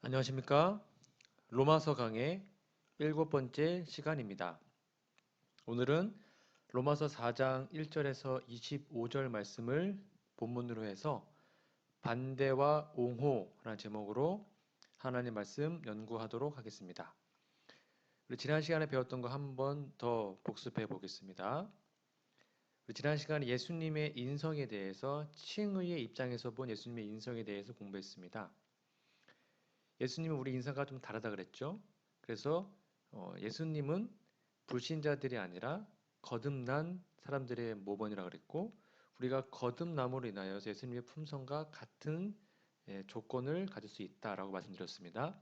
안녕하십니까? 로마서 강의 일곱 번째 시간입니다. 오늘은 로마서 4장 1절에서 25절 말씀을 본문으로 해서 반대와 옹호라는 제목으로 하나님 말씀 연구하도록 하겠습니다. 우리 지난 시간에 배웠던 거 한 번 더 복습해 보겠습니다. 우리 지난 시간에 예수님의 인성에 대해서 칭의의 입장에서 본 예수님의 인성에 대해서 공부했습니다. 예수님은 우리 인사가 좀 다르다 그랬죠. 그래서 예수님은 불신자들이 아니라 거듭난 사람들의 모범이라 그랬고, 우리가 거듭남으로 인하여서 예수님의 품성과 같은 조건을 가질 수 있다라고 말씀드렸습니다.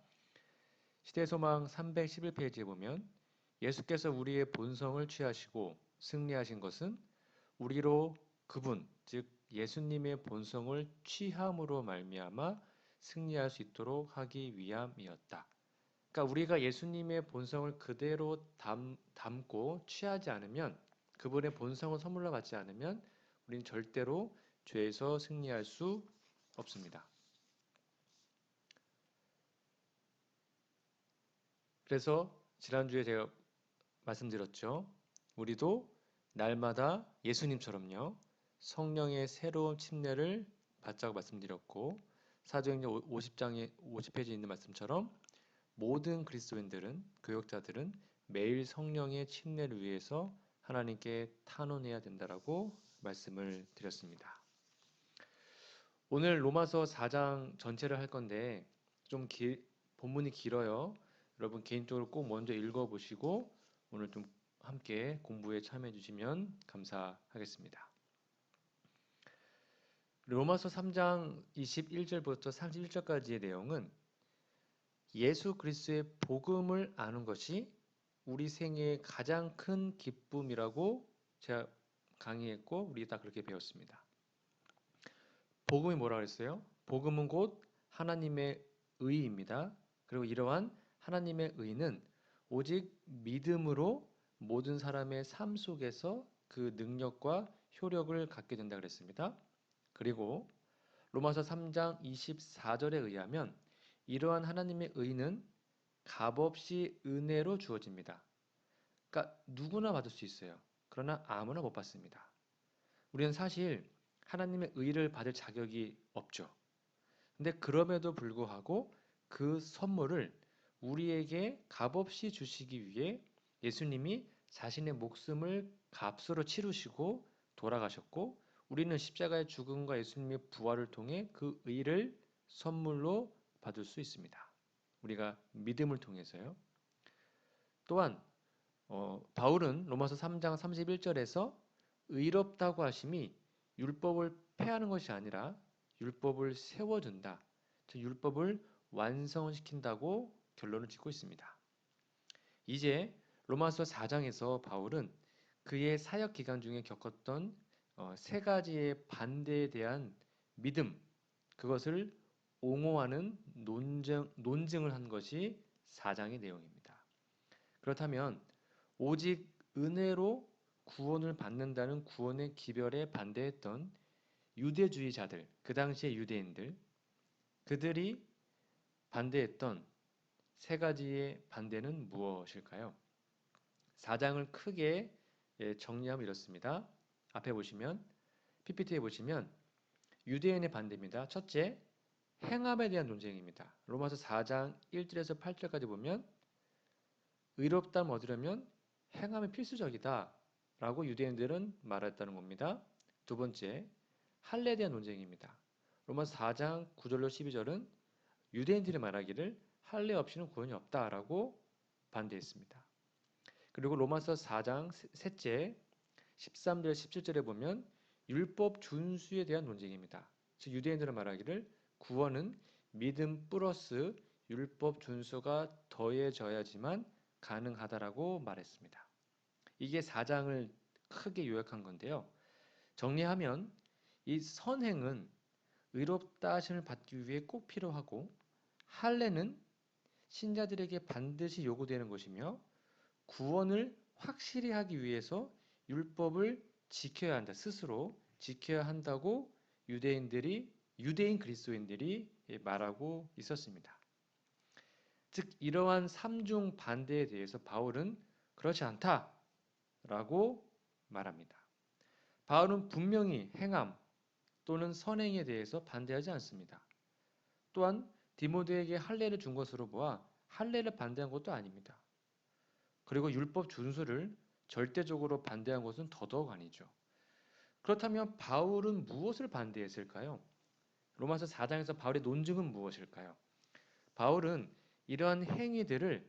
시대의 소망 311페이지에 보면 예수께서 우리의 본성을 취하시고 승리하신 것은 우리로 그분, 즉 예수님의 본성을 취함으로 말미암아 승리할 수 있도록 하기 위함이었다. 그러니까 우리가 예수님의 본성을 그대로 담고 취하지 않으면, 그분의 본성을 선물로 받지 않으면 우리는 절대로 죄에서 승리할 수 없습니다. 그래서 지난주에 제가 말씀드렸죠. 우리도 날마다 예수님처럼요, 성령의 새로운 침례를 받자고 말씀드렸고, 사도행전 50페이지에 있는 말씀처럼 모든 그리스도인들은, 교역자들은 매일 성령의 침례를 위해서 하나님께 탄원해야 된다라고 말씀을 드렸습니다. 오늘 로마서 4장 전체를 할 건데 본문이 길어요. 여러분 개인적으로 꼭 먼저 읽어보시고 오늘 좀 함께 공부에 참여해 주시면 감사하겠습니다. 로마서 3장 21절부터 31절까지의 내용은 예수 그리스도의 복음을 아는 것이 우리 생애의 가장 큰 기쁨이라고 제가 강의했고, 우리 다 그렇게 배웠습니다. 복음이 뭐라 그랬어요? 복음은 곧 하나님의 의입니다. 그리고 이러한 하나님의 의는 오직 믿음으로 모든 사람의 삶 속에서 그 능력과 효력을 갖게 된다 그랬습니다. 그리고 로마서 3장 24절에 의하면 이러한 하나님의 의는 값없이 은혜로 주어집니다. 그러니까 누구나 받을 수 있어요. 그러나 아무나 못 받습니다. 우리는 사실 하나님의 의를 받을 자격이 없죠. 근데 그럼에도 불구하고 그 선물을 우리에게 값없이 주시기 위해 예수님이 자신의 목숨을 값으로 치르시고 돌아가셨고, 우리는 십자가의 죽음과 예수님의 부활을 통해 그 의를 선물로 받을 수 있습니다. 우리가 믿음을 통해서요. 또한 바울은 로마서 3장 31절에서 의롭다고 하심이 율법을 폐하는 것이 아니라 율법을 세워준다, 즉 율법을 완성시킨다고 결론을 짓고 있습니다. 이제 로마서 4장에서 바울은 그의 사역 기간 중에 겪었던 세 가지의 반대에 대한 믿음, 그것을 옹호하는 논증을 한 것이 4장의 내용입니다. 그렇다면 오직 은혜로 구원을 받는다는 구원의 기별에 반대했던 유대주의자들, 그 당시의 유대인들, 그들이 반대했던 세 가지의 반대는 무엇일까요? 4장을 크게 정리하면 이렇습니다. 앞에 보시면, PPT에 보시면 유대인의 반대입니다. 첫째, 행함에 대한 논쟁입니다. 로마서 4장 1절에서 8절까지 보면 의롭다함을 얻으려면 행함이 필수적이다 라고 유대인들은 말했다는 겁니다. 두 번째, 할례에 대한 논쟁입니다. 로마서 4장 9절로 12절은 유대인들이 말하기를 할례 없이는 구원이 없다라고 반대했습니다. 그리고 로마서 4장 셋째 13절 17절에 보면 율법 준수에 대한 논쟁입니다. 즉 유대인들은 말하기를 구원은 믿음 플러스 율법 준수가 더해져야지만 가능하다라고 말했습니다. 이게 4장을 크게 요약한 건데요. 정리하면 이 선행은 의롭다 하심을 받기 위해 꼭 필요하고, 할례는 신자들에게 반드시 요구되는 것이며, 구원을 확실히 하기 위해서 율법을 지켜야 한다, 스스로 지켜야 한다고 유대인 그리스도인들이 말하고 있었습니다. 즉 이러한 삼중 반대에 대해서 바울은 그렇지 않다라고 말합니다. 바울은 분명히 행함 또는 선행에 대해서 반대하지 않습니다. 또한 디모데에게 할례를 준 것으로 보아 할례를 반대한 것도 아닙니다. 그리고 율법 준수를 절대적으로 반대한 것은 더더욱 아니죠. 그렇다면 바울은 무엇을 반대했을까요? 로마서 4장에서 바울의 논증은 무엇일까요? 바울은 이러한 행위들을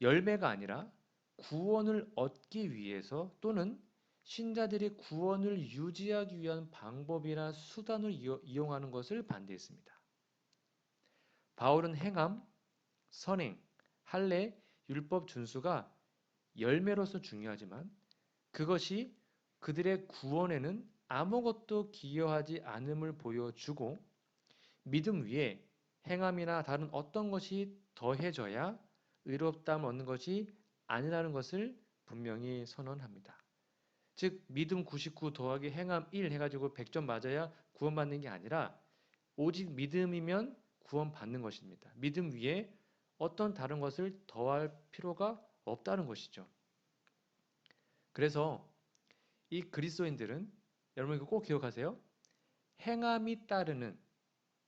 열매가 아니라 구원을 얻기 위해서 또는 신자들이 구원을 유지하기 위한 방법이나 수단을 이용하는 것을 반대했습니다. 바울은 행함, 선행, 할례, 율법 준수가 열매로서 중요하지만 그것이 그들의 구원에는 아무것도 기여하지 않음을 보여주고 믿음 위에 행함이나 다른 어떤 것이 더해져야 의롭다함을 얻는 것이 아니라는 것을 분명히 선언합니다. 즉 믿음 99 더하기 행함 1 해가지고 100점 맞아야 구원받는 게 아니라 오직 믿음이면 구원받는 것입니다. 믿음 위에 어떤 다른 것을 더할 필요가 없다는 것이죠. 그래서 이 그리스도인들은 여러분 이거 꼭 기억하세요. 행함이 따르는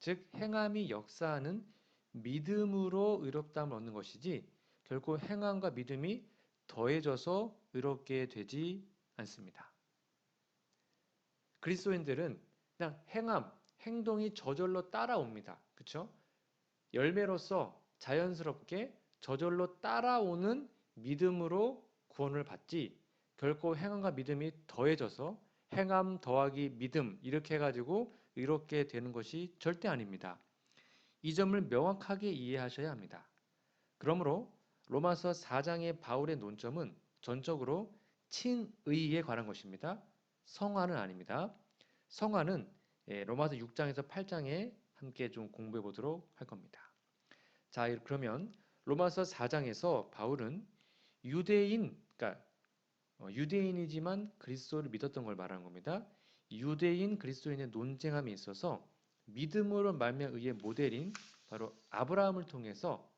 즉 행함이 역사하는 믿음으로 의롭다함을 얻는 것이지 결코 행함과 믿음이 더해져서 의롭게 되지 않습니다. 그리스도인들은 그냥 행함, 행동이 저절로 따라옵니다. 그렇죠? 열매로서 자연스럽게 저절로 따라오는 믿음으로 구원을 받지 결코 행함과 믿음이 더해져서 행함 더하기 믿음 이렇게 해가지고 의롭게 되는 것이 절대 아닙니다. 이 점을 명확하게 이해하셔야 합니다. 그러므로 로마서 4장의 바울의 논점은 전적으로 친의에 관한 것입니다. 성화는 아닙니다. 성화는 로마서 6장에서 8장에 함께 좀 공부해 보도록 할 겁니다. 자, 그러면 로마서 4장에서 바울은 그러니까 유대인이지만 그리스도를 믿었던 걸 말하는 겁니다. 유대인 그리스도인의 논쟁함에 있어서 믿음으로 말미암아 의의 모델인 바로 아브라함을 통해서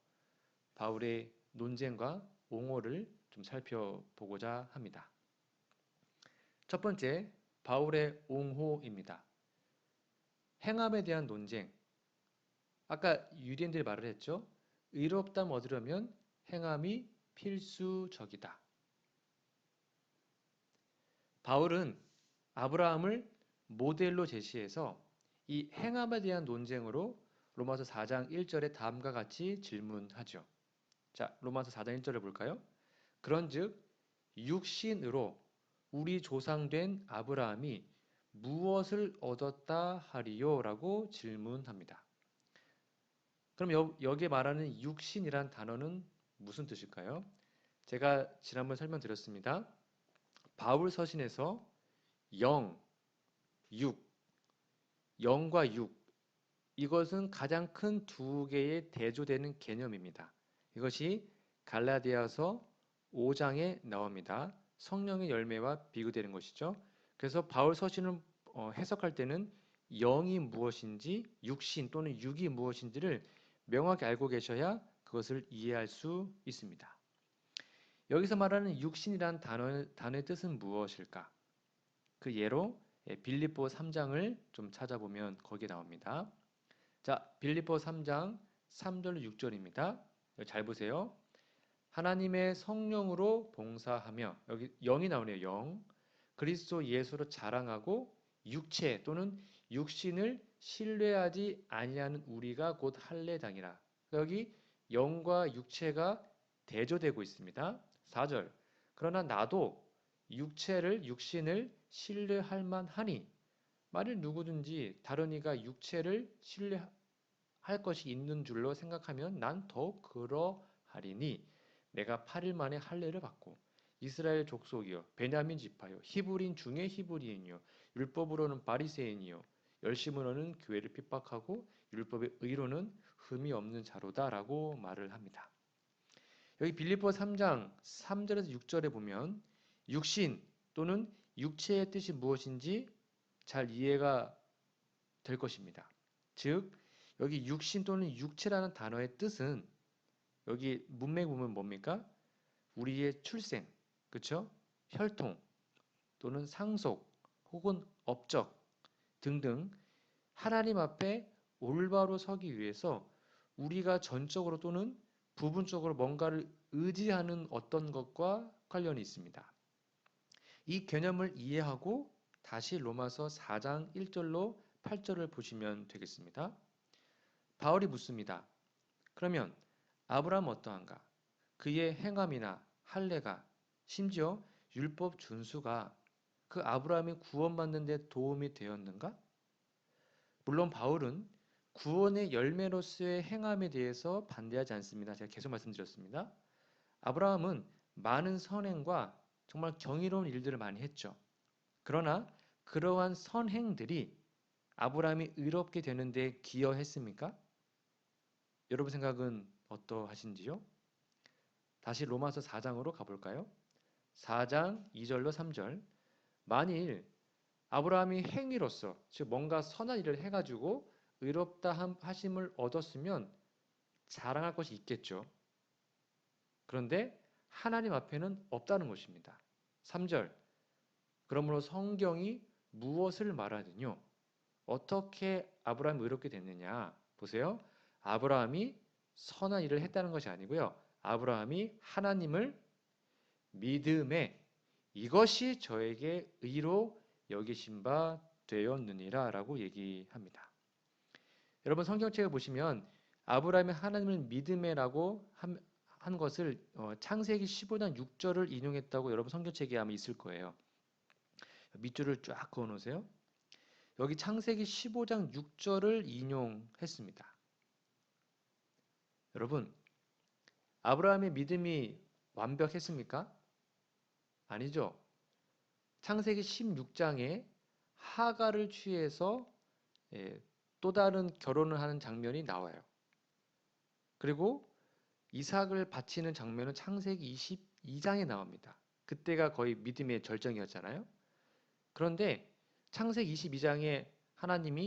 바울의 논쟁과 옹호를 좀 살펴보고자 합니다. 첫 번째, 바울의 옹호입니다. 행함에 대한 논쟁. 아까 유대인들이 말을 했죠. 의롭다함 얻으려면 행함이 필수적이다. 바울은 아브라함을 모델로 제시해서 이 행함에 대한 논쟁으로 로마서 4장 1절에 다음과 같이 질문하죠. 자, 로마서 4장 1절을 볼까요? 그런즉 육신으로 우리 조상된 아브라함이 무엇을 얻었다 하리요? 라고 질문합니다. 그럼 여기에 말하는 육신이란 단어는 무슨 뜻일까요? 제가 지난번 설명드렸습니다. 바울 서신에서 영, 육, 영과 육 이것은 가장 큰 두 개의 대조되는 개념입니다. 이것이 갈라디아서 5장에 나옵니다. 성령의 열매와 비교되는 것이죠. 그래서 바울 서신을 해석할 때는 영이 무엇인지 육신 또는 육이 무엇인지를 명확히 알고 계셔야 그것을 이해할 수 있습니다. 여기서 말하는 육신이란 단어의 뜻은 무엇일까? 그 예로 빌립보 3장을 좀 찾아보면 거기에 나옵니다. 자, 빌립보 3장 3절 6절입니다. 잘 보세요. 하나님의 성령으로 봉사하며 여기 영이 나오네요. 영. 그리스도 예수로 자랑하고 육체 또는 육신을 신뢰하지 아니하는 우리가 곧 할례당이라. 여기 영과 육체가 대조되고 있습니다. 4절. 그러나 나도 육신을 신뢰할 만하니 만일 누구든지 다른 이가 육체를 신뢰할 것이 있는 줄로 생각하면 난 더욱 그러하리니 내가 8일 만에 할례를 받고 이스라엘 족속이요 베냐민 지파요 히브리인 중에 히브리인이요 율법으로는 바리새인이요 열심으로는 교회를 핍박하고 율법의 의로는 흠이 없는 자로다라고 말을 합니다. 여기 빌립보 3장 3절에서 6절에 보면 육신 또는 육체의 뜻이 무엇인지 잘 이해가 될 것입니다. 즉 여기 육신 또는 육체라는 단어의 뜻은 여기 문맥 보면 뭡니까? 우리의 출생, 그쵸? 혈통 또는 상속 혹은 업적 등등 하나님 앞에 올바로 서기 위해서 우리가 전적으로 또는 부분적으로 뭔가를 의지하는 어떤 것과 관련이 있습니다. 이 개념을 이해하고 다시 로마서 4장 1절로 8절을 보시면 되겠습니다. 바울이 묻습니다. 그러면 아브라함 어떠한가? 그의 행함이나 할례가 심지어 율법 준수가 그 아브라함이 구원받는 데 도움이 되었는가? 물론 바울은 구원의 열매로서의 행함에 대해서 반대하지 않습니다. 제가 계속 말씀드렸습니다. 아브라함은 많은 선행과 정말 경이로운 일들을 많이 했죠. 그러나 그러한 선행들이 아브라함이 의롭게 되는데 기여했습니까? 여러분 생각은 어떠하신지요? 다시 로마서 4장으로 가볼까요? 4장 2절로 3절. 만일 아브라함이 행위로서 즉 뭔가 선한 일을 해가지고 의롭다 하심을 얻었으면 자랑할 것이 있겠죠. 그런데 하나님 앞에는 없다는 것입니다. 3절. 그러므로 성경이 무엇을 말하느뇨? 어떻게 아브라함이 의롭게 됐느냐? 보세요. 아브라함이 선한 일을 했다는 것이 아니고요. 아브라함이 하나님을 믿음에 이것이 저에게 의로 여기신 바 되었느니라 라고 얘기합니다. 여러분 성경책을 보시면 아브라함이 하나님을 믿음에라고 한 것을 창세기 15장 6절을 인용했다고 여러분 성경책에 아마 있을 거예요. 밑줄을 쫙 그어 놓으세요. 여기 창세기 15장 6절을 인용했습니다. 여러분 아브라함의 믿음이 완벽했습니까? 아니죠. 창세기 16장에 하가를 취해서 또 다른 결혼을 하는 장면이 나와요. 그리고 이삭을 바치는 장면은 창세기 22장에 나옵니다. 그때가 거의 믿음의 절정이었잖아요. 그런데 창세기 22장에 하나님이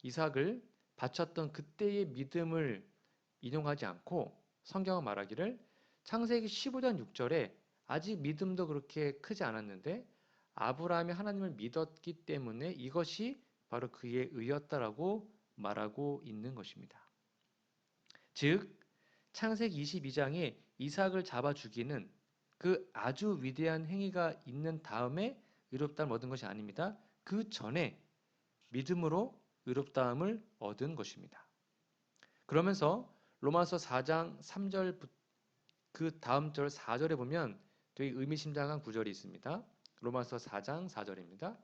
이삭을 바쳤던 그때의 믿음을 인용하지 않고 성경은 말하기를 창세기 15장 6절에 아직 믿음도 그렇게 크지 않았는데 아브라함이 하나님을 믿었기 때문에 이것이 바로 그의 의였다라고 말하고 있는 것입니다. 즉 창세기 22장에 이삭을 잡아 죽이는 그 아주 위대한 행위가 있는 다음에 의롭다함을 얻은 것이 아닙니다. 그 전에 믿음으로 의롭다함을 얻은 것입니다. 그러면서 로마서 4장 3절 그 다음 절 4절에 보면 되게 의미심장한 구절이 있습니다. 로마서 4장 4절입니다.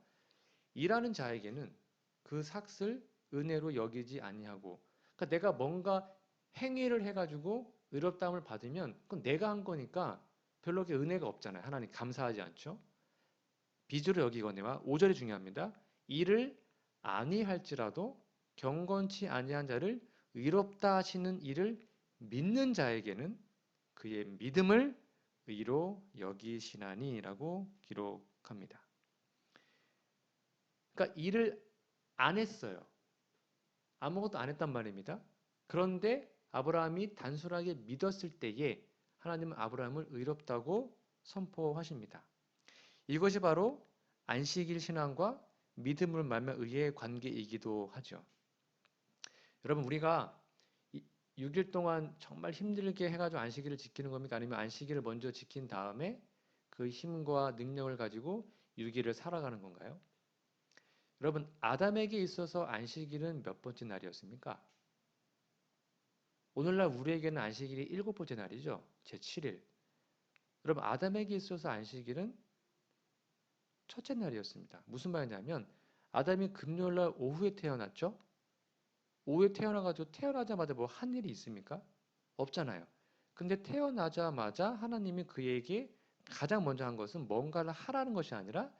일하는 자에게는 그 삭을 은혜로 여기지 아니하고 그러니까 내가 뭔가 행위를 해가지고 의롭다함을 받으면 그건 내가 한 거니까 별로 그렇게 은혜가 없잖아요. 하나님 감사하지 않죠. 빚으로 여기거니와 5절이 중요합니다. 이를 아니할지라도 경건치 아니한 자를 의롭다 하시는 이를 믿는 자에게는 그의 믿음을 의로 여기시나니라고 기록합니다. 그러니까 일을 안 했어요. 아무것도 안 했단 말입니다. 그런데 아브라함이 단순하게 믿었을 때에 하나님은 아브라함을 의롭다고 선포하십니다. 이것이 바로 안식일 신앙과 믿음을 말미암아 의의 관계이기도 하죠. 여러분 우리가 6일 동안 정말 힘들게 해가지고 안식일을 지키는 겁니까? 아니면 안식일을 먼저 지킨 다음에 그 힘과 능력을 가지고 6일을 살아가는 건가요? 여러분 아담에게 있어서 안식일은 몇 번째 날이었습니까? 오늘날 우리에게는 안식일이 7번째 날이죠. 제7일. 여러분 아담에게 있어서 안식일은 첫째 날이었습니다. 무슨 말이냐면 아담이 금요일날 오후에 태어났죠. 오후에 태어나가지고 태어나자마자 뭐 한 일이 있습니까? 없잖아요. 근데 태어나자마자 하나님이 그에게 가장 먼저 한 것은 뭔가를 하라는 것이 아니라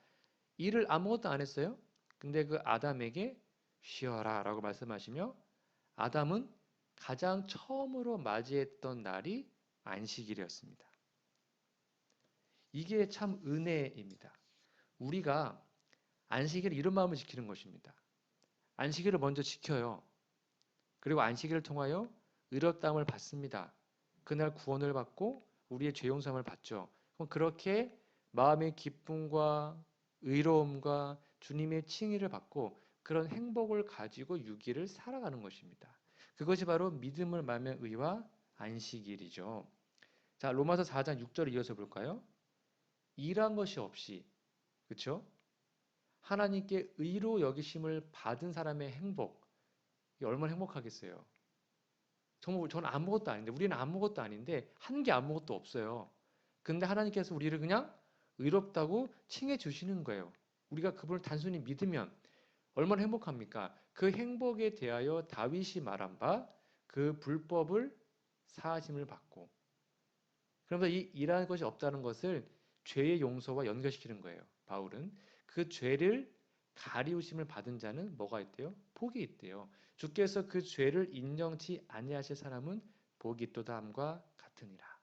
일을 아무것도 안 했어요. 근데 그 아담에게 쉬어라 라고 말씀하시며 아담은 가장 처음으로 맞이했던 날이 안식일이었습니다. 이게 참 은혜입니다. 우리가 안식일을 이런 마음을 지키는 것입니다. 안식일을 먼저 지켜요. 그리고 안식일을 통하여 의롭다함을 받습니다. 그날 구원을 받고 우리의 죄 용서함을 받죠. 그럼 그렇게 마음의 기쁨과 의로움과 주님의 칭의를 받고 그런 행복을 가지고 6일을 살아가는 것입니다. 그것이 바로 믿음을 말하는 의와 안식일이죠. 자, 로마서 4장 6절을 이어서 볼까요? 일한 것이 없이, 그렇죠? 하나님께 의로 여기심을 받은 사람의 행복, 이게 얼마나 행복하겠어요. 정말 저는 아무것도 아닌데, 우리는 아무것도 아닌데 한 게 아무것도 없어요. 근데 하나님께서 우리를 그냥 의롭다고 칭해 주시는 거예요. 우리가 그분을 단순히 믿으면 얼마나 행복합니까? 그 행복에 대하여 다윗이 말한 바 그 불법을 사하심을 받고, 그러면서 이 일하는 것이 없다는 것을 죄의 용서와 연결시키는 거예요. 바울은 그 죄를 가리우심을 받은 자는 뭐가 있대요? 복이 있대요. 주께서 그 죄를 인정치 아니하실 사람은 복이 있도다 함과 같으니라.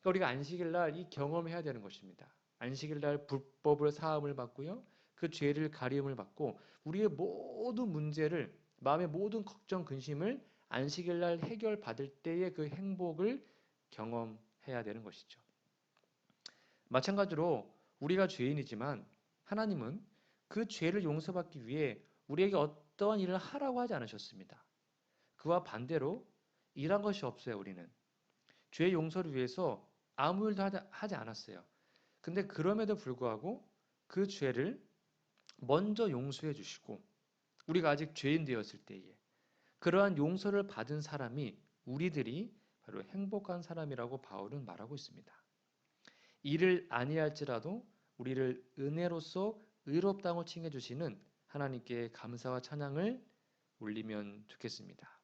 그러니까 우리가 안식일 날 이 경험을 해야 되는 것입니다. 안식일 날 불법을 사함을 받고요. 그 죄를 가리움을 받고 우리의 모든 문제를, 마음의 모든 걱정 근심을 안식일 날 해결받을 때의 그 행복을 경험해야 되는 것이죠. 마찬가지로 우리가 죄인이지만 하나님은 그 죄를 용서받기 위해 우리에게 어떠한 일을 하라고 하지 않으셨습니다. 그와 반대로 일한 것이 없어요, 우리는. 죄 용서를 위해서 아무 일도 하지 않았어요. 근데 그럼에도 불구하고 그 죄를 먼저 용서해 주시고 우리가 아직 죄인 되었을 때에 그러한 용서를 받은 사람이 우리들이 바로 행복한 사람이라고 바울은 말하고 있습니다. 이를 아니할지라도 우리를 은혜로서 의롭다고 칭해 주시는 하나님께 감사와 찬양을 올리면 좋겠습니다.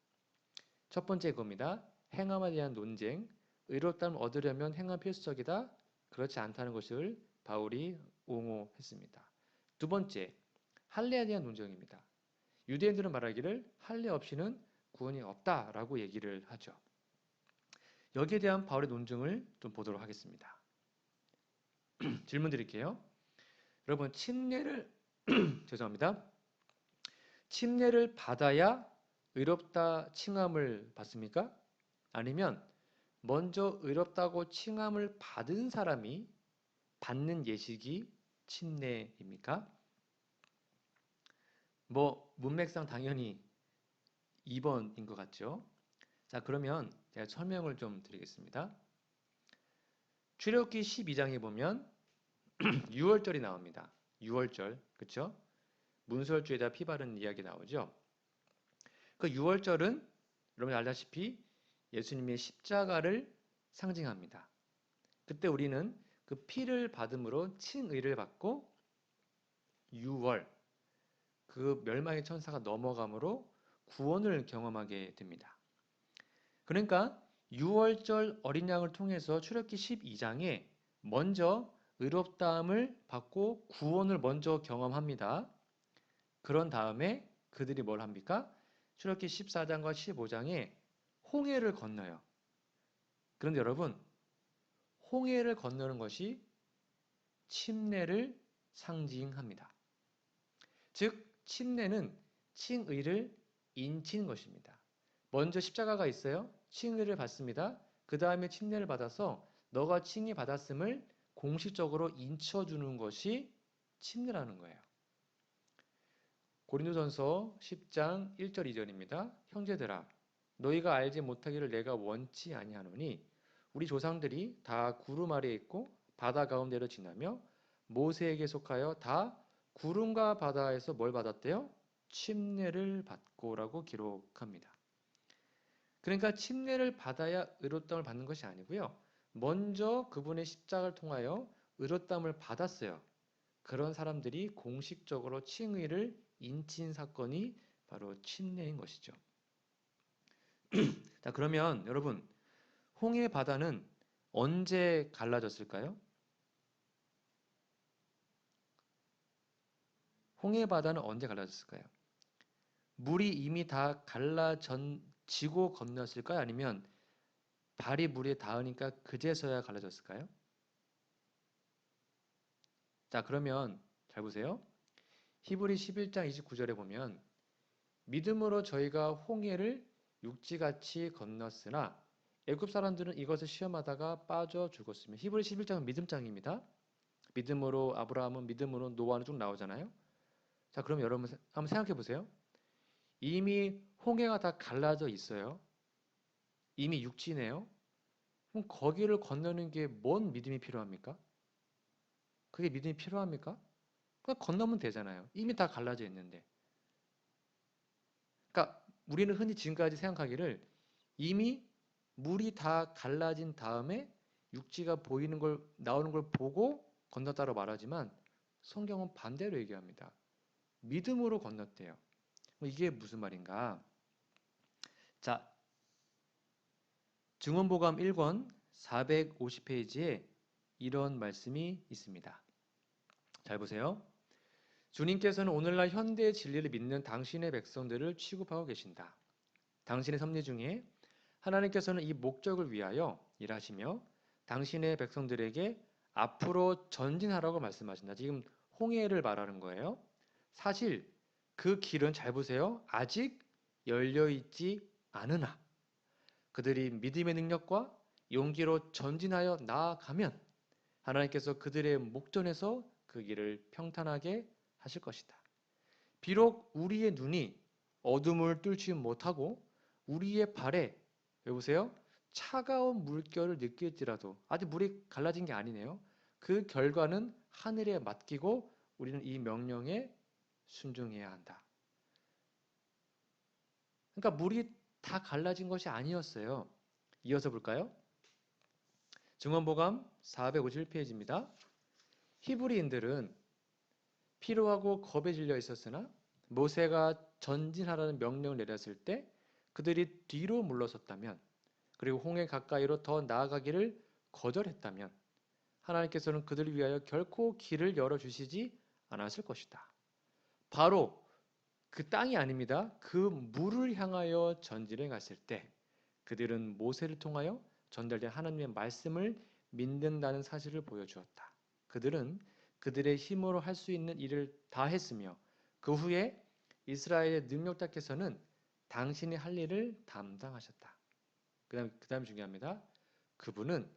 첫 번째 겁니다. 행함에 대한 논쟁. 의롭다함을 얻으려면 행함 필수적이다. 그렇지 않다는 것을 바울이 옹호했습니다. 두 번째, 할례에 대한 논쟁입니다. 유대인들은 말하기를 할례 없이는 구원이 없다라고 얘기를 하죠. 여기에 대한 바울의 논증을 좀 보도록 하겠습니다. 질문 드릴게요. 여러분, 침례를 죄송합니다. 침례를 받아야 의롭다 칭함을 받습니까? 아니면 먼저 의롭다고 칭함을 받은 사람이 받는 예식이 침례입니까? 문맥상 당연히 2번인 것 같죠? 자, 그러면 제가 설명을 좀 드리겠습니다. 출애굽기 12장에 보면 6월절이 나옵니다. 6월절, 그렇죠? 문설주에다 피 바른 이야기 나오죠? 그 6월절은 여러분 알다시피 예수님의 십자가를 상징합니다. 그때 우리는 그 피를 받음으로 칭의를 받고 6월, 그 멸망의 천사가 넘어감으로 구원을 경험하게 됩니다. 그러니까 6월절 어린 양을 통해서 출애굽기 12장에 먼저 의롭다함을 받고 구원을 먼저 경험합니다. 그런 다음에 그들이 뭘 합니까? 출애굽기 14장과 15장에 홍해를 건너요. 그런데 여러분, 홍해를 건너는 것이 침례를 상징합니다. 즉, 침례는 칭의를 인치는 것입니다. 먼저 십자가가 있어요. 칭의를 받습니다. 그 다음에 침례를 받아서 너가 칭의 받았음을 공식적으로 인쳐주는 것이 침례라는 거예요. 고린도전서 10장 1절 2절입니다. 형제들아 너희가 알지 못하기를 내가 원치 아니하노니 우리 조상들이 다 구름 아래에 있고 바다 가운데로 지나며 모세에게 속하여 다 구름과 바다에서 뭘 받았대요? 침례를 받고라고 기록합니다. 그러니까 침례를 받아야 의롭다함을 받는 것이 아니고요. 먼저 그분의 십자가를 통하여 의롭다함을 받았어요. 그런 사람들이 공식적으로 칭의를 인친 사건이 바로 침례인 것이죠. 자, 그러면 여러분, 홍해 바다는 언제 갈라졌을까요? 홍해 바다는 언제 갈라졌을까요? 물이 이미 다 갈라지고 건넜을까요? 아니면 발이 물에 닿으니까 그제서야 갈라졌을까요? 자, 그러면 잘 보세요. 히브리 11장 29절에 보면 믿음으로 저희가 홍해를 육지같이 건넜으나 애굽 사람들은 이것을 시험하다가 빠져 죽었으며 히브리 11장은 믿음장입니다. 믿음으로 아브라함은 믿음으로 노아는 쭉 나오잖아요. 자, 그럼 여러분 한번 생각해 보세요. 이미 홍해가 다 갈라져 있어요. 이미 육지네요. 그럼 거기를 건너는 게 뭔 믿음이 필요합니까? 그게 믿음이 필요합니까? 그냥 건너면 되잖아요. 이미 다 갈라져 있는데. 그러니까 우리는 흔히 지금까지 생각하기를 이미 물이 다 갈라진 다음에 육지가 보이는 걸 나오는 걸 보고 건넜다고 말하지만 성경은 반대로 얘기합니다. 믿음으로 건넜대요. 이게 무슨 말인가? 자, 증언보감 1권 450페이지에 이런 말씀이 있습니다. 잘 보세요. 주님께서는 오늘날 현대의 진리를 믿는 당신의 백성들을 취급하고 계신다. 당신의 섭리 중에 하나님께서는 이 목적을 위하여 일하시며 당신의 백성들에게 앞으로 전진하라고 말씀하신다. 지금 홍해를 말하는 거예요. 사실 그 길은 잘 보세요. 아직 열려 있지 않으나 그들이 믿음의 능력과 용기로 전진하여 나아가면 하나님께서 그들의 목전에서 그 길을 평탄하게 하실 것이다. 비록 우리의 눈이 어둠을 뚫지 못하고 우리의 발에 여보세요? 차가운 물결을 느낄지라도 아직 물이 갈라진 게 아니네요. 그 결과는 하늘에 맡기고 우리는 이 명령에 순종해야 한다. 그러니까 물이 다 갈라진 것이 아니었어요. 이어서 볼까요? 증언보감 451페이지입니다. 히브리인들은 피로하고 겁에 질려 있었으나 모세가 전진하라는 명령을 내렸을 때 그들이 뒤로 물러섰다면 그리고 홍해 가까이로 더 나아가기를 거절했다면 하나님께서는 그들을 위하여 결코 길을 열어주시지 않았을 것이다. 바로 그 땅이 아닙니다. 그 물을 향하여 전진해 갔을 때 그들은 모세를 통하여 전달된 하나님의 말씀을 믿는다는 사실을 보여주었다. 그들은 그들의 힘으로 할 수 있는 일을 다 했으며 그 후에 이스라엘의 능력자께서는 당신이 할 일을 담당하셨다. 그다음 중요합니다. 그분은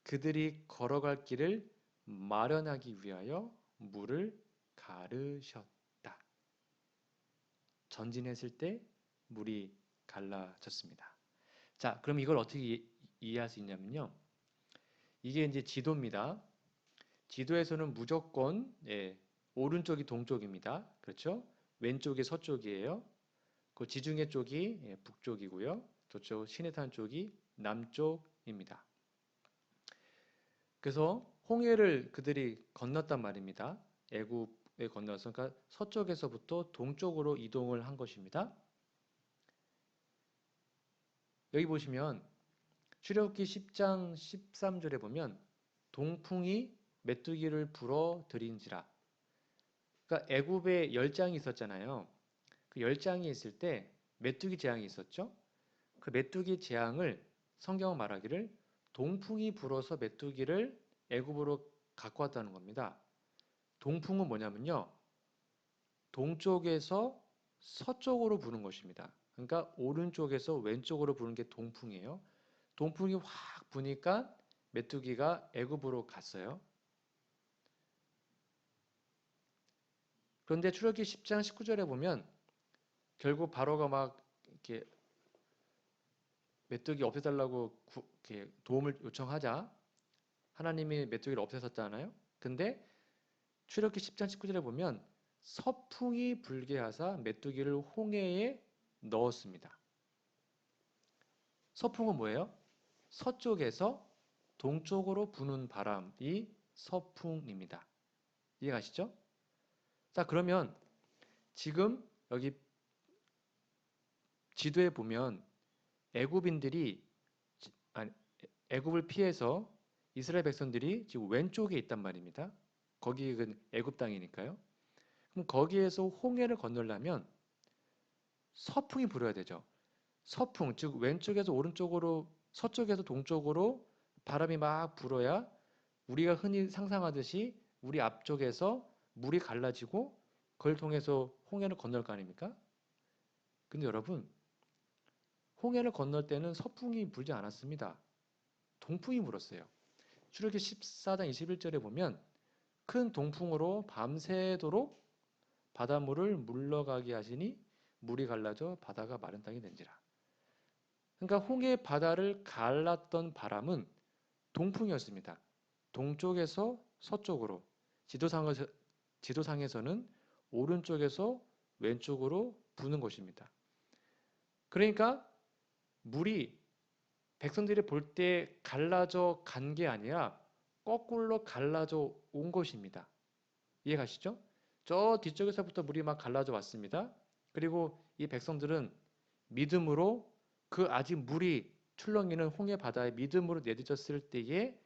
그들이 걸어갈 길을 마련하기 위하여 물을 가르셨다. 전진했을 때 물이 갈라졌습니다. 자, 그럼 이걸 어떻게 이해할 수 있냐면요. 이게 이제 지도입니다. 지도에서는 무조건 오른쪽이 동쪽입니다. 그렇죠? 왼쪽이 서쪽이에요. 그 지중해 쪽이 북쪽이고요. 저쪽 시내산 쪽이 남쪽입니다. 그래서 홍해를 그들이 건넜단 말입니다. 애굽에 건너서 그러니까 서쪽에서부터 동쪽으로 이동을 한 것입니다. 여기 보시면 출애굽기 10장 13절에 보면 동풍이 메뚜기를 불어 들인지라. 그러니까 애굽에 10장이 있었잖아요. 그 10장이 있을 때 메뚜기 재앙이 있었죠. 그 메뚜기 재앙을 성경은 말하기를 동풍이 불어서 메뚜기를 애굽으로 갖고 왔다는 겁니다. 동풍은 뭐냐면요. 동쪽에서 서쪽으로 부는 것입니다. 그러니까 오른쪽에서 왼쪽으로 부는 게 동풍이에요. 동풍이 확 부니까 메뚜기가 애굽으로 갔어요. 그런데 출애굽기 10장 19절에 보면 결국 바로가 막 이렇게 메뚜기 없애달라고 이렇게 도움을 요청하자 하나님이 메뚜기를 없애셨잖아요. 근데 출애굽기 10장 19절에 보면 서풍이 불게 하사 메뚜기를 홍해에 넣었습니다. 서풍은 뭐예요? 서쪽에서 동쪽으로 부는 바람이 서풍입니다. 이해가시죠? 자, 그러면 지금 여기 지도에 보면 애굽인들이 아니, 애굽을 피해서 이스라엘 백성들이 지금 왼쪽에 있단 말입니다. 거기가 애굽 땅이니까요. 그럼 거기에서 홍해를 건너려면 서풍이 불어야 되죠. 서풍, 즉 왼쪽에서 오른쪽으로 서쪽에서 동쪽으로 바람이 막 불어야 우리가 흔히 상상하듯이 우리 앞쪽에서 물이 갈라지고 그걸 통해서 홍해를 건널 거 아닙니까? 근데 여러분 홍해를 건널 때는 서풍이 불지 않았습니다. 동풍이 불었어요. 출애굽기 14장 21절에 보면 큰 동풍으로 밤새도록 바닷물을 물러가게 하시니 물이 갈라져 바다가 마른 땅이 된지라. 그러니까 홍해 바다를 갈랐던 바람은 동풍이었습니다. 동쪽에서 서쪽으로, 지도상에서는 오른쪽에서 왼쪽으로 부는 것입니다. 그러니까 물이 백성들이 볼 때 갈라져 간 게 아니라 거꾸로 갈라져 온 것입니다. 이해가시죠? 저 뒤쪽에서부터 물이 막 갈라져 왔습니다. 그리고 이 백성들은 믿음으로 그 아직 물이 출렁이는 홍해 바다에 믿음으로 내딛었을 때에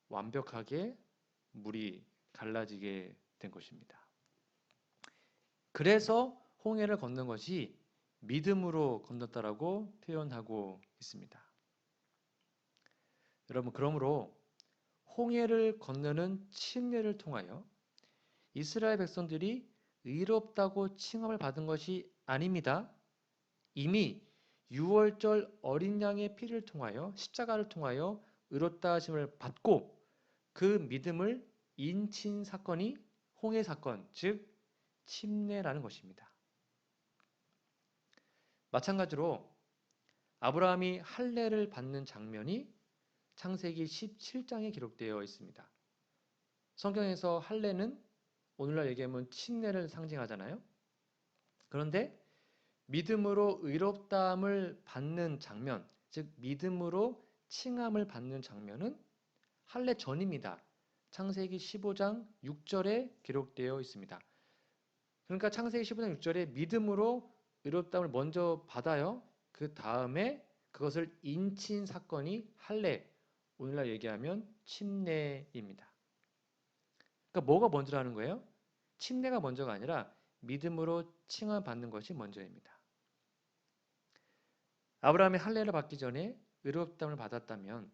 완벽하게 물이 갈라지게 된 것입니다. 그래서 홍해를 건넌 것이 믿음으로 건넜다라고 표현하고 있습니다. 여러분, 그러므로 홍해를 건너는 침례를 통하여 이스라엘 백성들이 의롭다고 칭함을 받은 것이 아닙니다. 이미 유월절 어린 양의 피를 통하여 십자가를 통하여 의롭다 하심을 받고 그 믿음을 인친 사건이 홍해 사건, 즉 침례라는 것입니다. 마찬가지로 아브라함이 할례를 받는 장면이 창세기 17장에 기록되어 있습니다. 성경에서 할례는 오늘날 얘기하면 침례를 상징하잖아요. 그런데 믿음으로 의롭다함을 받는 장면, 즉 믿음으로 칭함을 받는 장면은 할례 전입니다. 창세기 15장 6절에 기록되어 있습니다. 그러니까 창세기 15장 6절에 믿음으로 의롭다함을 먼저 받아요. 그 다음에 그것을 인친 사건이 할례, 오늘날 얘기하면 침례입니다. 그러니까 뭐가 먼저라는 거예요? 침례가 먼저가 아니라 믿음으로 칭함 받는 것이 먼저입니다. 아브라함이 할례를 받기 전에 의롭다함을 받았다면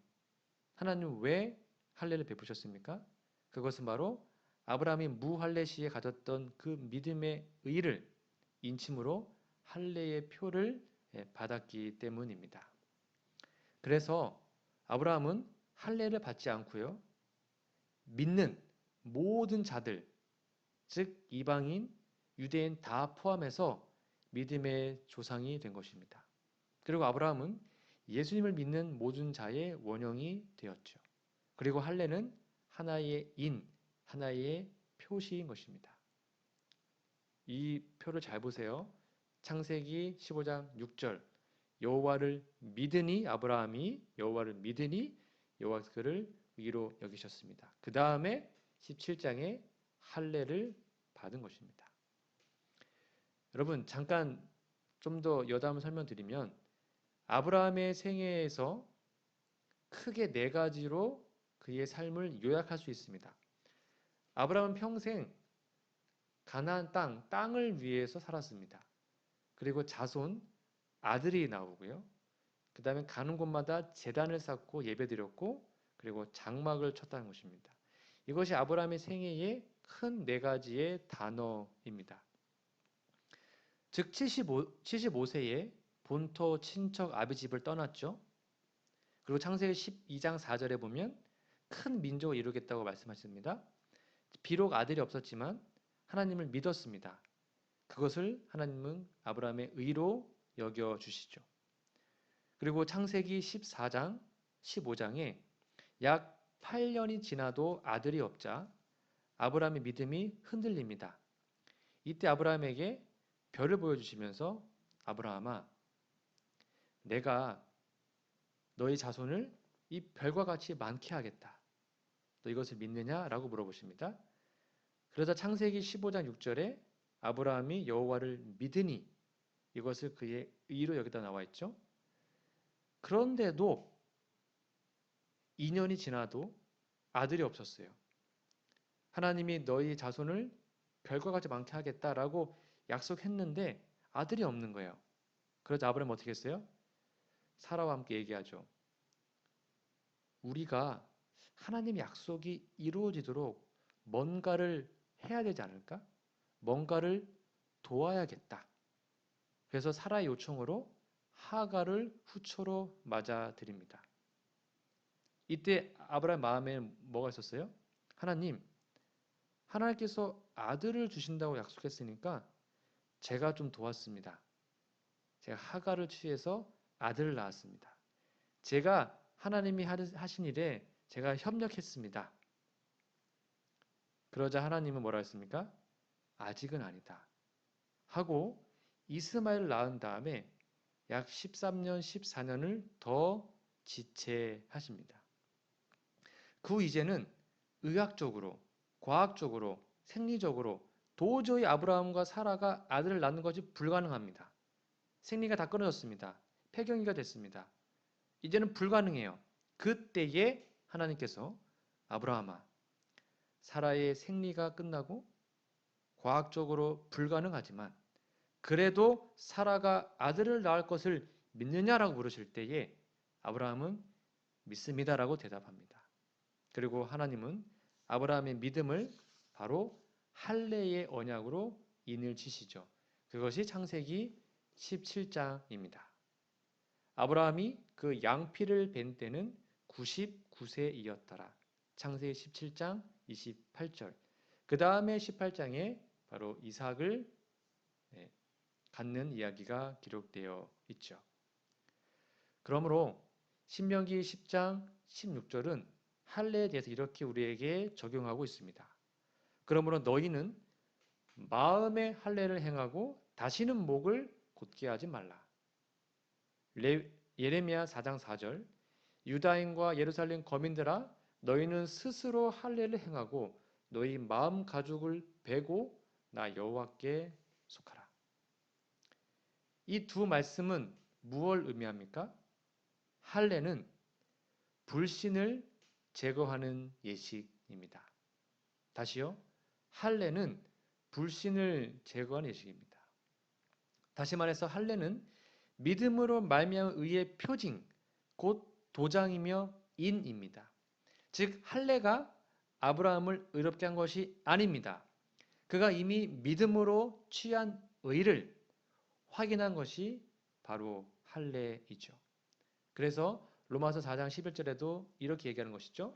하나님은 왜 할례를 베푸셨습니까? 그것은 바로 아브라함이 무할례 시에 가졌던 그 믿음의 의를 인침으로 할례의 표를 받았기 때문입니다. 그래서 아브라함은 할례를 받지 않고요. 믿는 모든 자들, 즉 이방인, 유대인 다 포함해서 믿음의 조상이 된 것입니다. 그리고 아브라함은 예수님을 믿는 모든 자의 원형이 되었죠. 그리고 할례는 하나의 인, 하나의 표시인 것입니다. 이 표를 잘 보세요. 창세기 15장 6절 여호와를 믿으니 아브라함이 여호와를 믿으니 여호와께서 그를 의로 여기셨습니다. 그 다음에 17장에 할례를 받은 것입니다. 여러분 잠깐 좀 더 여담을 설명드리면 아브라함의 생애에서 크게 네 가지로 그의 삶을 요약할 수 있습니다. 아브라함은 평생 가나안 땅을 위해서 살았습니다. 그리고 자손, 아들이 나오고요. 그 다음에 가는 곳마다 제단을 쌓고 예배드렸고 그리고 장막을 쳤다는 것입니다. 이것이 아브라함의 생애의 큰 네 가지의 단어입니다. 즉 75세에 본토 친척 아비 집을 떠났죠. 그리고 창세기 12장 4절에 보면 큰 민족을 이루겠다고 말씀하십니다. 비록 아들이 없었지만 하나님을 믿었습니다. 그것을 하나님은 아브라함의 의로 여겨주시죠. 그리고 창세기 14장, 15장에 약 8년이 지나도 아들이 없자 아브라함의 믿음이 흔들립니다. 이때 아브라함에게 별을 보여주시면서 아브라함아, 내가 너희 자손을 이 별과 같이 많게 하겠다. 너 이것을 믿느냐? 라고 물어보십니다. 그러자 창세기 15장 6절에 아브라함이 여호와를 믿으니 이것을 그의 의로 여기다 나와 있죠. 그런데도 2년이 지나도 아들이 없었어요. 하나님이 너희 자손을 별과 같이 많게 하겠다라고 약속했는데 아들이 없는 거예요. 그러자 아브라함은 어떻게 했어요? 사라와 함께 얘기하죠. 우리가 하나님의 약속이 이루어지도록 뭔가를 해야 되지 않을까? 뭔가를 도와야겠다. 그래서 사라의 요청으로 하갈을 후초로 맞아들입니다. 이때 아브라함 마음에 뭐가 있었어요? 하나님께서 아들을 주신다고 약속했으니까 제가 좀 도왔습니다. 제가 하갈을 취해서 아들을 낳았습니다. 제가 하나님이 하신 일에 제가 협력했습니다. 그러자 하나님은 뭐라 했습니까? 아직은 아니다. 하고 이스마엘을 낳은 다음에 약 13년, 14년을 더 지체하십니다. 그 후 이제는 의학적으로, 과학적으로, 생리적으로 도저히 아브라함과 사라가 아들을 낳는 것이 불가능합니다. 생리가 다 끊어졌습니다. 폐경이가 됐습니다. 이제는 불가능해요. 그때에 하나님께서 아브라함아, 사라의 생리가 끝나고 과학적으로 불가능하지만 그래도 사라가 아들을 낳을 것을 믿느냐라고 물으실 때에 아브라함은 믿습니다라고 대답합니다. 그리고 하나님은 아브라함의 믿음을 바로 할례의 언약으로 인을 치시죠. 그것이 창세기 17장입니다. 아브라함이 그 양피를 벤 때는 99세이었더라. 창세기 17장 28절. 그 다음에 18장에 바로 이삭을 갖는 이야기가 기록되어 있죠. 그러므로 신명기 10장 16절은 할례에 대해서 이렇게 우리에게 적용하고 있습니다. 그러므로 너희는 마음의 할례를 행하고 다시는 목을 곧게 하지 말라. 예레미야 4장 4절. 유다인과 예루살렘 거민들아 너희는 스스로 할례를 행하고 너희 마음 가죽을 베고 나 여호와께 속하라. 이 두 말씀은 무엇을 의미합니까? 할례는 불신을 제거하는 예식입니다. 다시요. 할례는 불신을 제거하는 예식입니다. 다시 말해서 할례는 믿음으로 말미암은 의의 표징, 곧 도장이며 인입니다. 즉 할례가 아브라함을 의롭게 한 것이 아닙니다. 그가 이미 믿음으로 취한 의를 확인한 것이 바로 할례이죠. 그래서 로마서 4장 11절에도 이렇게 얘기하는 것이죠.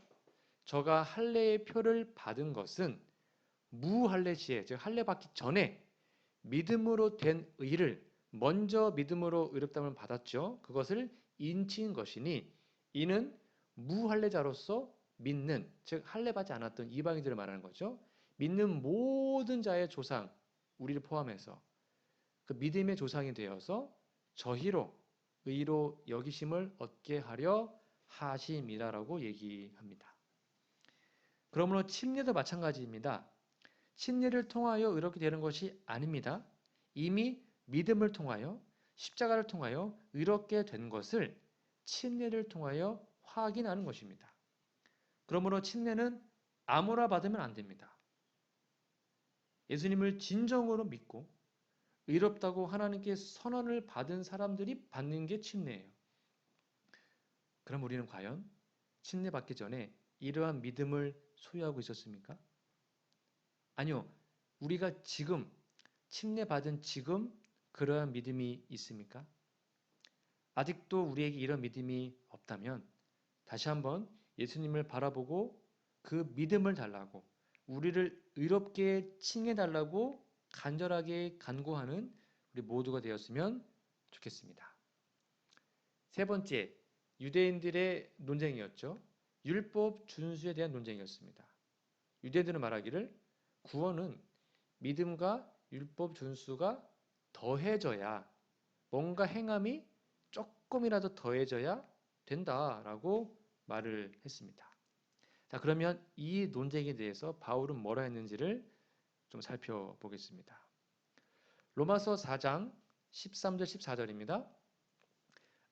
저가 할례의 표를 받은 것은 무할례 시에, 즉 할례 받기 전에 믿음으로 된 의를 먼저 믿음으로 의롭다함을 받았죠. 그것을 인치인 것이니 이는 무할례자로서 믿는, 즉 할례 받지 않았던 이방인들을 말하는 거죠. 믿는 모든 자의 조상, 우리를 포함해서 그 믿음의 조상이 되어서 저희로 의로 여기심을 얻게 하려 하심이라고 얘기합니다. 그러므로 침례도 마찬가지입니다. 침례를 통하여 의롭게 되는 것이 아닙니다. 이미 믿음을 통하여 십자가를 통하여 의롭게 된 것을 침례를 통하여 확인하는 것입니다. 그러므로 침례는 아무나 받으면 안 됩니다. 예수님을 진정으로 믿고 의롭다고 하나님께 선언을 받은 사람들이 받는 게 침례예요. 그럼 우리는 과연 침례 받기 전에 이러한 믿음을 소유하고 있었습니까? 아니요. 우리가 지금 침례 받은 지금 그러한 믿음이 있습니까? 아직도 우리에게 이런 믿음이 없다면 다시 한번 예수님을 바라보고 그 믿음을 달라고 우리를 의롭게 칭해 달라고 간절하게 간구하는 우리 모두가 되었으면 좋겠습니다. 세 번째, 유대인들의 논쟁이었죠. 율법 준수에 대한 논쟁이었습니다. 유대인들은 말하기를 구원은 믿음과 율법 준수가 더해져야, 뭔가 행함이 조금이라도 더해져야 된다라고 말을 했습니다. 자, 그러면 이 논쟁에 대해서 바울은 뭐라 했는지를 좀 살펴보겠습니다. 로마서 4장 13절 14절입니다.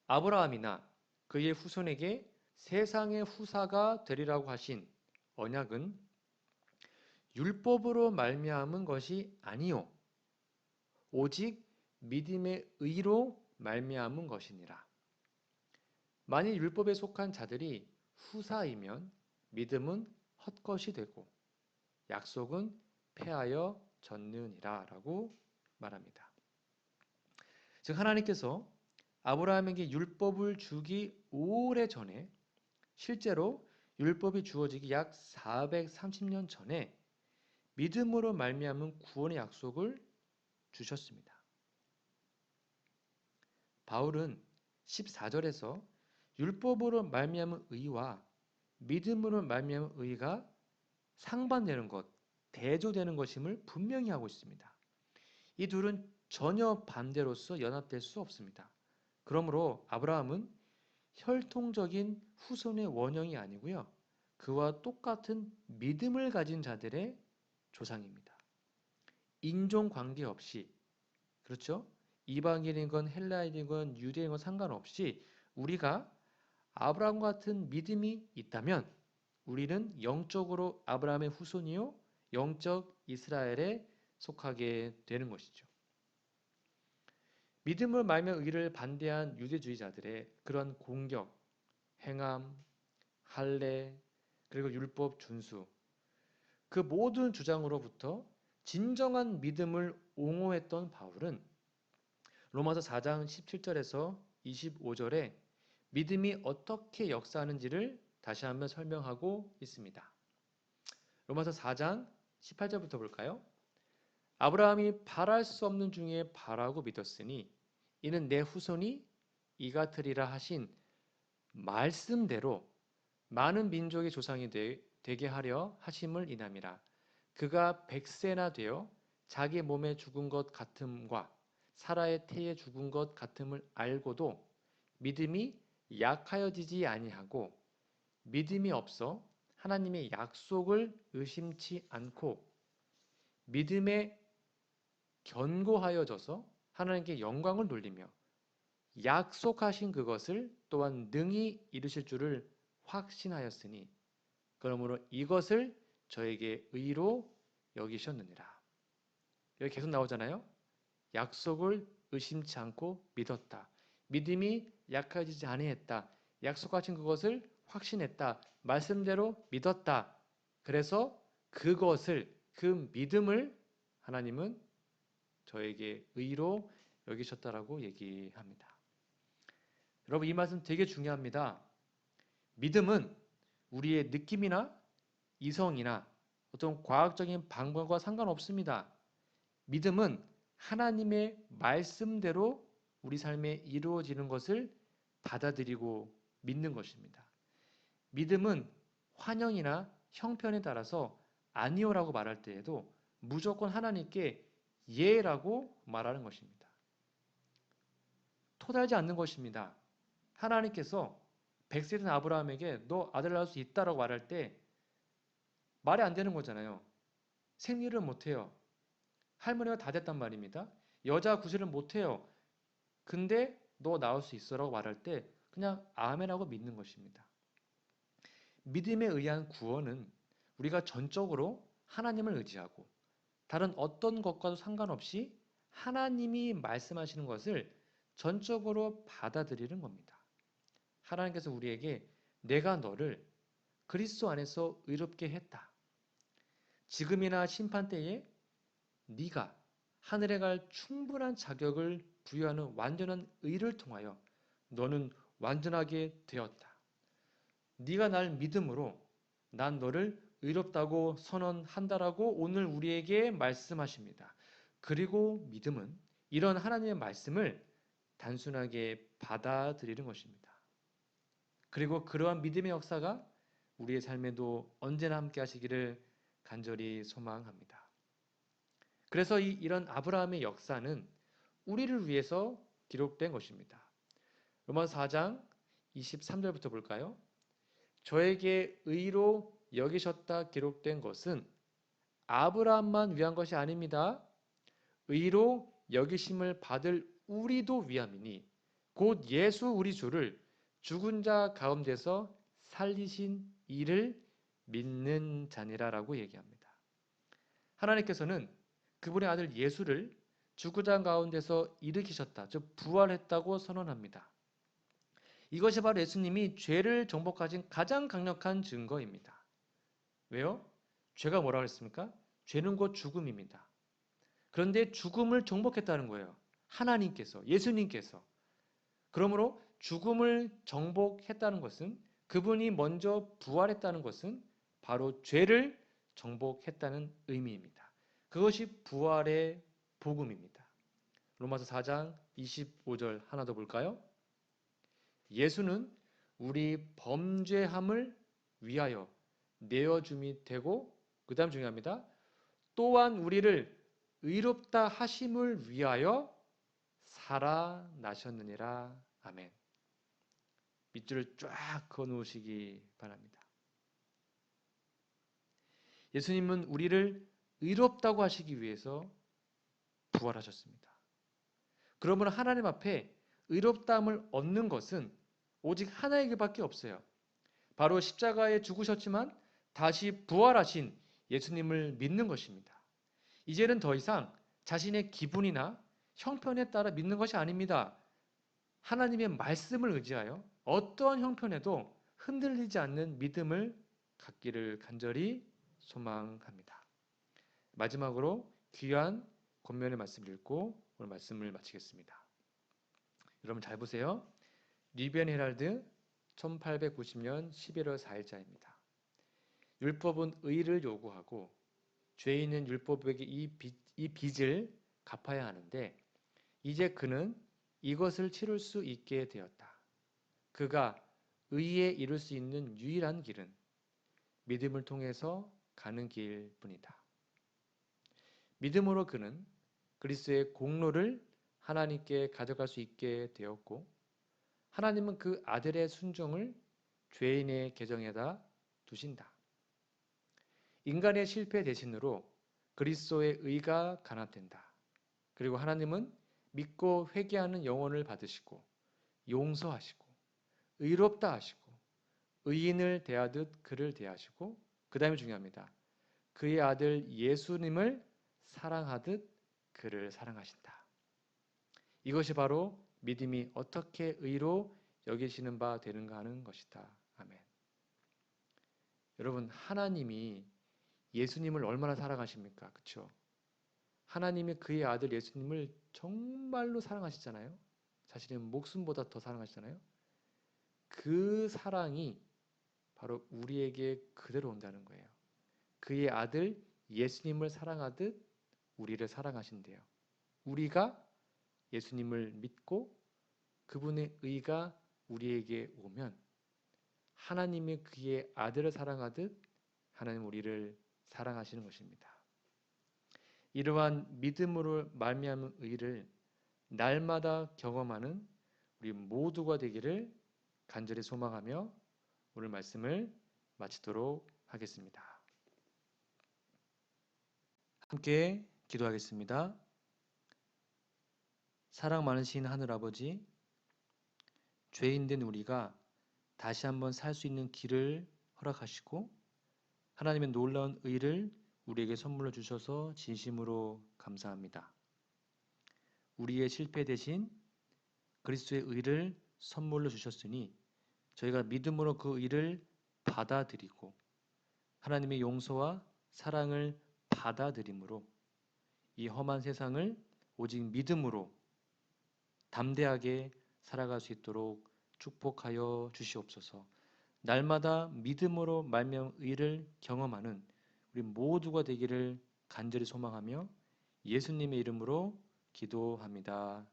아브라함이나 그의 후손에게 세상의 후사가 되리라고 하신 언약은 율법으로 말미암은 것이 아니요 오직 믿음의 의로 말미암은 것이니라. 만일 율법에 속한 자들이 후사이면 믿음은 헛것이 되고 약속은 폐하여 졌느니라 라고 말합니다. 즉 하나님께서 아브라함에게 율법을 주기 오래전에, 실제로 율법이 주어지기 약 430년 전에 믿음으로 말미암은 구원의 약속을 주셨습니다. 바울은 14절에서 율법으로 말미암은 의와 믿음으로 말미암은 의가 상반되는 것, 대조되는 것임을 분명히 하고 있습니다. 이 둘은 전혀 반대로서 연합될 수 없습니다. 그러므로 아브라함은 혈통적인 후손의 원형이 아니고요. 그와 똑같은 믿음을 가진 자들의 조상입니다. 인종 관계없이, 그렇죠? 이방인이건 헬라인이건 유대인건 상관없이 우리가 아브라함 같은 믿음이 있다면 우리는 영적으로 아브라함의 후손이요 영적 이스라엘에 속하게 되는 것이죠. 믿음을 말며 의를 반대한 유대주의자들의 그런 공격, 행함, 할례, 그리고 율법 준수, 그 모든 주장으로부터 진정한 믿음을 옹호했던 바울은 로마서 4장 17절에서 25절에 믿음이 어떻게 역사하는지를 다시 한번 설명하고 있습니다. 로마서 4장 18절부터 볼까요? 아브라함이 바랄 수 없는 중에 바라고 믿었으니 이는 내 후손이 이 같으리라 하신 말씀대로 많은 민족의 조상이 되게 하려 하심을 인함이라. 그가 100세나 되어 자기 몸에 죽은 것 같음과 사라의 태에 죽은 것 같음을 알고도 믿음이 약하여지지 아니하고 믿음이 없어 하나님의 약속을 의심치 않고 믿음에 견고하여져서 하나님께 영광을 돌리며 약속하신 그것을 또한 능히 이루실 줄을 확신하였으니 그러므로 이것을 저에게 의로 여기셨느니라. 여기 계속 나오잖아요. 약속을 의심치 않고 믿었다. 믿음이 약해지지 아니했다. 약속하신 그것을 확신했다. 말씀대로 믿었다. 그래서 그것을, 그 믿음을 하나님은 저에게 의로 여기셨다라고 얘기합니다. 여러분, 이 말씀 되게 중요합니다. 믿음은 우리의 느낌이나 이성이나 어떤 과학적인 방법과 상관없습니다. 믿음은 하나님의 말씀대로 우리 삶에 이루어지는 것을 받아들이고 믿는 것입니다. 믿음은 환영이나 형편에 따라서 아니오라고 말할 때에도 무조건 하나님께 예라고 말하는 것입니다. 토달지 않는 것입니다. 하나님께서 100세 된 아브라함에게 너 아들 낳을 수 있다라고 말할 때 말이 안 되는 거잖아요. 생리를 못해요. 할머니가 다 됐단 말입니다. 여자 구실을 못해요. 근데 너 낳을 수 있어라고 말할 때 그냥 아멘하고 믿는 것입니다. 믿음에 의한 구원은 우리가 전적으로 하나님을 의지하고 다른 어떤 것과도 상관없이 하나님이 말씀하시는 것을 전적으로 받아들이는 겁니다. 하나님께서 우리에게 내가 너를 그리스도 안에서 의롭게 했다. 지금이나 심판 때에 네가 하늘에 갈 충분한 자격을 부여하는 완전한 의를 통하여 너는 완전하게 되었다. 네가 날 믿음으로 난 너를 의롭다고 선언한다라고 오늘 우리에게 말씀하십니다. 그리고 믿음은 이런 하나님의 말씀을 단순하게 받아들이는 것입니다. 그리고 그러한 믿음의 역사가 우리의 삶에도 언제나 함께 하시기를 간절히 소망합니다. 그래서 이런 아브라함의 역사는 우리를 위해서 기록된 것입니다. 로마서 4장 23절부터 볼까요? 저에게 의로 여기셨다 기록된 것은 아브라함만 위한 것이 아닙니다. 의로 여기심을 받을 우리도 위함이니 곧 예수 우리 주를 죽은 자 가운데서 살리신 이를 믿는 자니라라고 얘기합니다. 하나님께서는 그분의 아들 예수를 죽은 자 가운데서 일으키셨다. 즉 부활했다고 선언합니다. 이것이 바로 예수님이 죄를 정복하신 가장 강력한 증거입니다. 왜요? 죄가 뭐라고 했습니까? 죄는 곧 죽음입니다. 그런데 죽음을 정복했다는 거예요. 하나님께서, 예수님께서. 그러므로 죽음을 정복했다는 것은, 그분이 먼저 부활했다는 것은 바로 죄를 정복했다는 의미입니다. 그것이 부활의 복음입니다. 로마서 4장 25절 하나 더 볼까요? 예수는 우리 범죄함을 위하여 내어줌이 되고, 그 다음 중요합니다. 또한 우리를 의롭다 하심을 위하여 살아나셨느니라. 아멘. 밑줄을 쫙 그어놓으시기 바랍니다. 예수님은 우리를 의롭다고 하시기 위해서 부활하셨습니다. 그러므로 하나님 앞에 의롭다함을 얻는 것은 오직 하나에게밖에 없어요. 바로 십자가에 죽으셨지만 다시 부활하신 예수님을 믿는 것입니다. 이제는 더 이상 자신의 기분이나 형편에 따라 믿는 것이 아닙니다. 하나님의 말씀을 의지하여 어떠한 형편에도 흔들리지 않는 믿음을 갖기를 간절히 소망합니다. 마지막으로 귀한 권면의 말씀을 읽고 오늘 말씀을 마치겠습니다. 여러분 잘 보세요. 리비안 헤럴드 1890년 11월 4일자입니다. 율법은 의를 요구하고 죄인은 율법에게 이 빚을 갚아야 하는데 이제 그는 이것을 치룰 수 있게 되었다. 그가 의에 이룰 수 있는 유일한 길은 믿음을 통해서 가는 길뿐이다. 믿음으로 그는 그리스도의 공로를 하나님께 가져갈 수 있게 되었고, 하나님은 그 아들의 순종을 죄인의 계정에다 두신다. 인간의 실패 대신으로 그리스도의 의가 간합된다. 그리고 하나님은 믿고 회개하는 영혼을 받으시고 용서하시고 의롭다 하시고 의인을 대하듯 그를 대하시고, 그 다음에 중요합니다. 그의 아들 예수님을 사랑하듯 그를 사랑하신다. 이것이 바로 믿음이 어떻게 의로 여기시는 바 되는가 하는 것이다. 아멘. 여러분, 하나님이 예수님을 얼마나 사랑하십니까? 그렇죠? 하나님이 그의 아들 예수님을 정말로 사랑하시잖아요. 자신의 목숨보다 더 사랑하시잖아요. 그 사랑이 바로 우리에게 그대로 온다는 거예요. 그의 아들 예수님을 사랑하듯 우리를 사랑하신대요. 우리가 예수님을 믿고 그분의 의가 우리에게 오면 하나님이 그의 아들을 사랑하듯 하나님 우리를 사랑하시는 것입니다. 이러한 믿음으로 말미암은 의를 날마다 경험하는 우리 모두가 되기를 간절히 소망하며 오늘 말씀을 마치도록 하겠습니다. 함께 기도하겠습니다. 사랑 많으신 하늘아버지, 죄인된 우리가 다시 한번 살 수 있는 길을 허락하시고 하나님의 놀라운 의를 우리에게 선물로 주셔서 진심으로 감사합니다. 우리의 실패 대신 그리스도의 의를 선물로 주셨으니 저희가 믿음으로 그 의를 받아들이고 하나님의 용서와 사랑을 받아들임으로 이 험한 세상을 오직 믿음으로 담대하게 살아갈 수 있도록 축복하여 주시옵소서. 날마다 믿음으로 말미암은 의를 경험하는 우리 모두가 되기를 간절히 소망하며 예수님의 이름으로 기도합니다.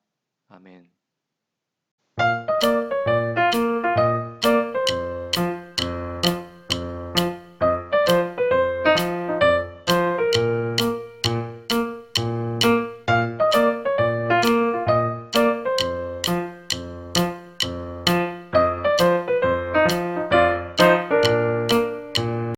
아멘.